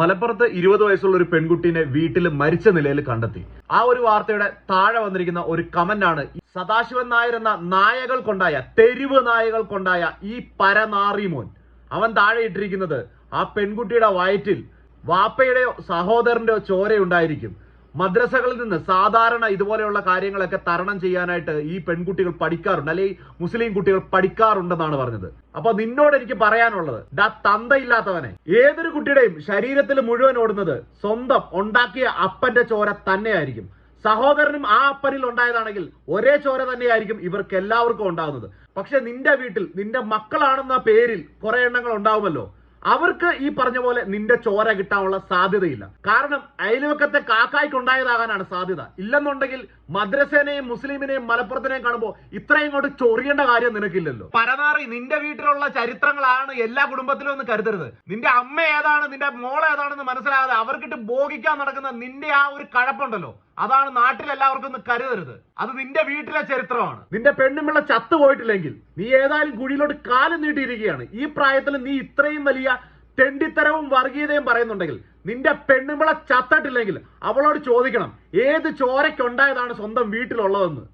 മലപ്പുറത്ത് 20 വയസ്സുള്ള ഒരു പെൺകുട്ടീനെ വീട്ടിൽ മരിച്ച നിലയിൽ കണ്ടെത്തി. ആ ഒരു വാർത്തയുടെ താഴെ വന്നിരിക്കുന്ന ഒരു കമന്റ് ആണ് സദാശിവൻ നായർ എന്ന തെരുവ് നായകൾ കൊണ്ടായ ഈ പരനാറിമോൻ. അവൻ താഴെ ഇട്ടിരിക്കുന്നത് ആ പെൺകുട്ടിയുടെ വയറ്റിൽ വാപ്പയുടെയോ സഹോദരന്റെയോ ചോരയുണ്ടായിരിക്കും. മദ്രസകളിൽ നിന്ന് സാധാരണ ഇതുപോലെയുള്ള കാര്യങ്ങളൊക്കെ തരണം ചെയ്യാനായിട്ട് ഈ പെൺകുട്ടികൾ പഠിക്കാറുണ്ട്, അല്ലെങ്കിൽ മുസ്ലിം കുട്ടികൾ പഠിക്കാറുണ്ടെന്നാണ് പറഞ്ഞത്. അപ്പൊ നിന്നോട് എനിക്ക് പറയാനുള്ളത്, തന്തയില്ലാത്തവനെ, ഏതൊരു കുട്ടിയുടെയും ശരീരത്തിൽ മുഴുവൻ ഓടുന്നത് സ്വന്തം ഉണ്ടാക്കിയ അപ്പന്റെ ചോര തന്നെയായിരിക്കും. സഹോദരനും ആ അപ്പനിൽ ഉണ്ടായതാണെങ്കിൽ ഒരേ ചോര തന്നെയായിരിക്കും ഇവർക്ക് എല്ലാവർക്കും ഉണ്ടാകുന്നത്. പക്ഷെ നിന്റെ വീട്ടിൽ നിന്റെ മക്കളാണെന്ന പേരിൽ കുറെ എണ്ണങ്ങൾ ഉണ്ടാവുമല്ലോ, അവർക്ക് ഈ പറഞ്ഞ പോലെ നിന്റെ ചോര കിട്ടാനുള്ള സാധ്യതയില്ല. കാരണം അയൽവക്കത്തെ കാക്കായ്ക്കുണ്ടായതാകാനാണ് സാധ്യത. ഇല്ലെന്നുണ്ടെങ്കിൽ മദ്രസേനെയും മുസ്ലിമിനെയും മലപ്പുറത്തിനെയും കാണുമ്പോൾ ഇത്രയും കൊണ്ട് ചൊറിയേണ്ട കാര്യം നിനക്കില്ലല്ലോ. പരനാറി, നിന്റെ വീട്ടിലുള്ള ചരിത്രങ്ങളാണ് എല്ലാ കുടുംബത്തിലും ഒന്ന് കരുതരുത്. നിന്റെ അമ്മ ഏതാണ്, നിന്റെ മോൾ ഏതാണെന്ന് മനസ്സിലാകാതെ അവർക്കിട്ട് ഭോഗിക്കാൻ നടക്കുന്ന നിന്റെ ആ ഒരു കഴപ്പുണ്ടല്ലോ, അതാണ് നാട്ടിൽ എല്ലാവർക്കും ഒന്ന് കരുതരുത്. അത് നിന്റെ വീട്ടിലെ ചരിത്രമാണ്. നിന്റെ പെണ്ണുമ്പിള്ള ചത്തുപോയിട്ടില്ലെങ്കിൽ നീ ഏതായാലും കുഴിയിലോട്ട് കാലം നീട്ടിയിരിക്കുകയാണ്. ഈ പ്രായത്തിൽ നീ ഇത്രയും വലിയ തെണ്ടിത്തരവും വർഗീയതയും പറയുന്നുണ്ടെങ്കിൽ നിന്റെ പെണ്ണുമ്പിള ചത്തട്ടില്ലെങ്കിൽ അവളോട് ചോദിക്കണം ഏത് ചോരയ്ക്കുണ്ടായതാണ് സ്വന്തം വീട്ടിലുള്ളതെന്ന്.